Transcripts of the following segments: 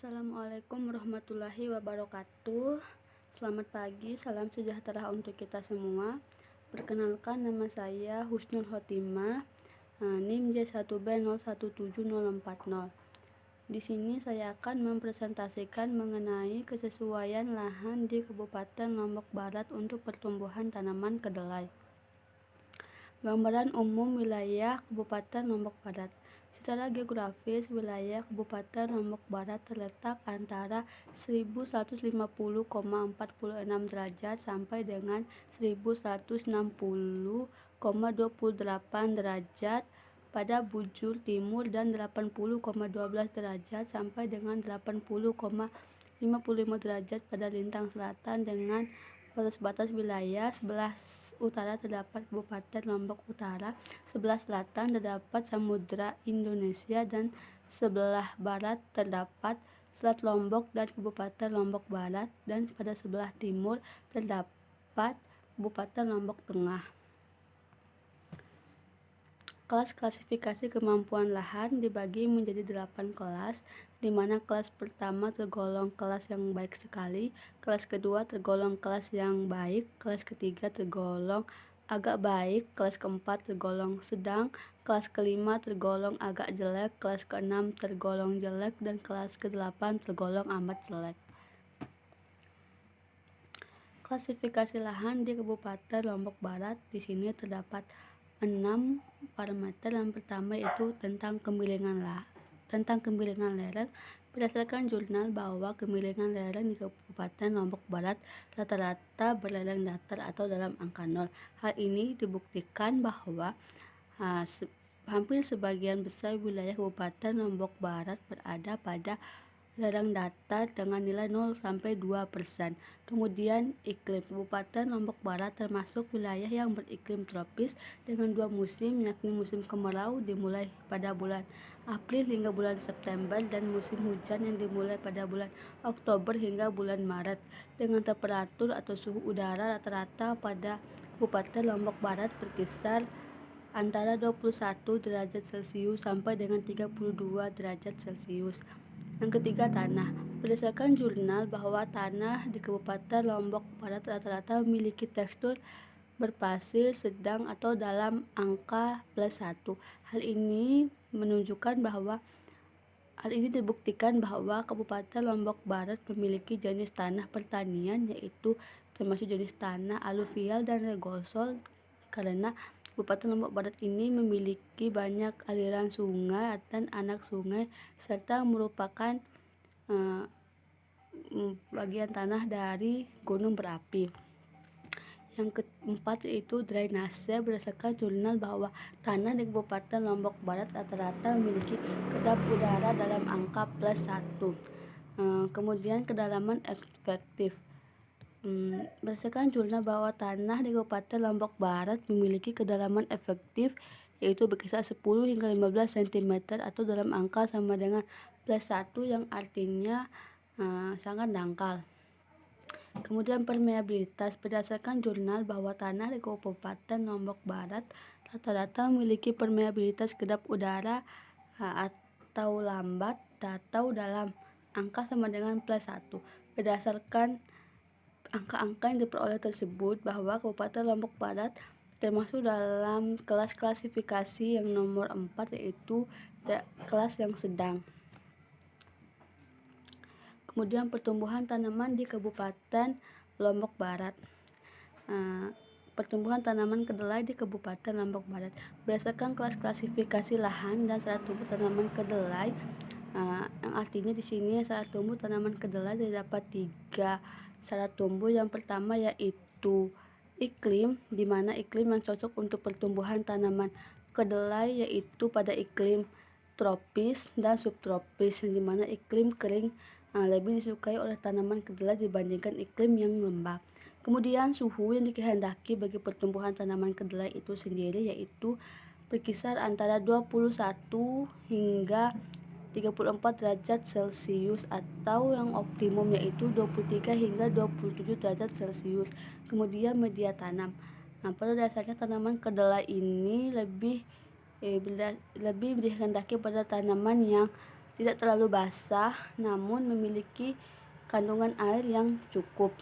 Assalamualaikum warahmatullahi wabarakatuh. Selamat pagi, salam sejahtera untuk kita semua. Perkenalkan, nama saya Husnul Khotimah, NIM J1B017040. Di sini saya akan mempresentasikan mengenai kesesuaian lahan di Kabupaten Lombok Barat untuk pertumbuhan tanaman kedelai. Gambaran umum wilayah Kabupaten Lombok Barat. Secara geografis, wilayah Kabupaten Lombok Barat terletak antara 1150,46 derajat sampai dengan 1160,28 derajat pada bujur timur dan 80,12 derajat sampai dengan 80,55 derajat pada lintang selatan. Dengan batas-batas wilayah, sebelah utara terdapat Kabupaten Lombok Utara, sebelah selatan terdapat Samudra Indonesia, dan sebelah barat terdapat Selat Lombok dan Kabupaten Lombok Barat, dan pada sebelah timur terdapat Kabupaten Lombok Tengah. Kelas klasifikasi kemampuan lahan dibagi menjadi 8 kelas, di mana kelas pertama tergolong kelas yang baik sekali, kelas kedua tergolong kelas yang baik, kelas ketiga tergolong agak baik, kelas keempat tergolong sedang, kelas kelima tergolong agak jelek, kelas keenam tergolong jelek, dan kelas kedelapan tergolong amat jelek. Klasifikasi lahan di Kabupaten Lombok Barat. Di sini terdapat 6 parameter. Yang pertama yaitu tentang kemiringan lereng. Berdasarkan jurnal bahwa kemiringan lereng di Kabupaten Lombok Barat rata-rata berlereng datar atau dalam angka 0. Hal ini dibuktikan bahwa hampir sebagian besar wilayah Kabupaten Lombok Barat berada pada lereng datar dengan nilai 0-2%. Kemudian iklim Kabupaten Lombok Barat termasuk wilayah yang beriklim tropis dengan 2 musim, yakni musim kemarau dimulai pada bulan April hingga bulan September, dan musim hujan yang dimulai pada bulan Oktober hingga bulan Maret, dengan temperatur atau suhu udara rata-rata pada Kabupaten Lombok Barat berkisar antara 21 derajat Celcius sampai dengan 32 derajat Celcius. Yang ketiga, tanah. Berdasarkan jurnal bahwa tanah di Kabupaten Lombok Barat rata-rata memiliki tekstur berpasir sedang atau dalam angka +1. Hal ini dibuktikan bahwa Kabupaten Lombok Barat memiliki jenis tanah pertanian, yaitu termasuk jenis tanah aluvial dan regosol, karena Kabupaten Lombok Barat ini memiliki banyak aliran sungai dan anak sungai, serta merupakan bagian tanah dari gunung berapi. Yang keempat yaitu drainase. Berdasarkan jurnal bahwa tanah di Kabupaten Lombok Barat rata-rata memiliki kedap udara dalam angka +1. Kemudian kedalaman efektif. Berdasarkan jurnal bahwa tanah di Kabupaten Lombok Barat memiliki kedalaman efektif yaitu berkisar 10 hingga 15 cm atau dalam angka sama dengan +1, yang artinya sangat dangkal. Kemudian permeabilitas. Berdasarkan jurnal bahwa tanah di Kabupaten Lombok Barat rata-rata memiliki permeabilitas kedap udara atau lambat atau dalam angka sama dengan +1. Berdasarkan angka-angka yang diperoleh tersebut, bahwa Kabupaten Lombok Barat termasuk dalam kelas klasifikasi yang nomor 4, yaitu kelas yang sedang. Kemudian pertumbuhan tanaman di Kabupaten Lombok Barat. Pertumbuhan tanaman kedelai di Kabupaten Lombok Barat. Berdasarkan kelas klasifikasi lahan dan syarat tumbuh tanaman kedelai, yang artinya di sini syarat tumbuh tanaman kedelai terdapat 3 syarat tumbuh. Yang pertama yaitu iklim, di mana iklim yang cocok untuk pertumbuhan tanaman kedelai yaitu pada iklim tropis dan subtropis, yang dimana iklim kering lebih disukai oleh tanaman kedelai dibandingkan iklim yang lembab. Kemudian suhu yang dikehendaki bagi pertumbuhan tanaman kedelai itu sendiri yaitu berkisar antara 21 hingga 34 derajat Celcius, atau yang optimum yaitu 23 hingga 27 derajat Celcius. Kemudian media tanam. Pada dasarnya tanaman kedelai ini lebih dikehendaki pada tanaman yang tidak terlalu basah namun memiliki kandungan air yang cukup.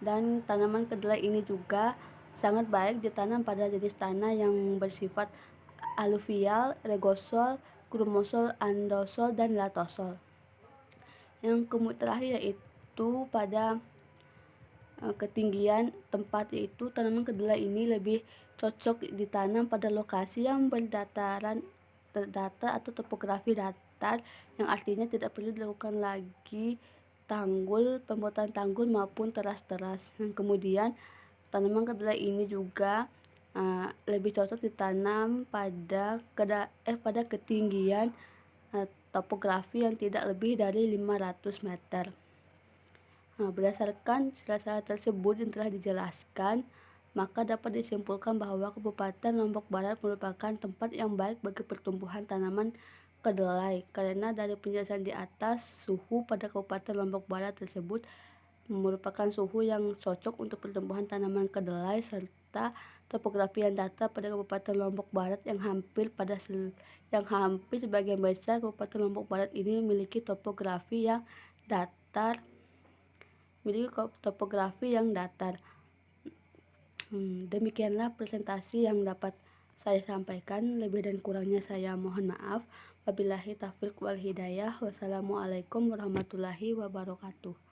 Dan tanaman kedelai ini juga sangat baik ditanam pada jenis tanah yang bersifat aluvial, regosol, grumosol, andosol, dan latosol. Yang kemudian terakhir yaitu pada ketinggian tempat, yaitu tanaman kedelai ini lebih cocok ditanam pada lokasi yang berdataran datar atau topografi datar, yang artinya tidak perlu dilakukan lagi pembuatan tanggul maupun teras-teras. Kemudian tanaman kedelai ini juga lebih cocok ditanam pada ketinggian topografi yang tidak lebih dari 500 meter. Berdasarkan syarat-syarat tersebut yang telah dijelaskan, maka dapat disimpulkan bahwa Kabupaten Lombok Barat merupakan tempat yang baik bagi pertumbuhan tanaman kedelai, karena dari penjelasan di atas, suhu pada Kabupaten Lombok Barat tersebut merupakan suhu yang cocok untuk pertumbuhan tanaman kedelai, serta topografi yang datar pada Kabupaten Lombok Barat yang hampir sebagian besar Kabupaten Lombok Barat ini memiliki topografi yang datar. Demikianlah presentasi yang dapat saya sampaikan. Lebih dan kurangnya saya mohon maaf. Wabillahi taufiq wal hidayah. Wassalamualaikum warahmatullahi wabarakatuh.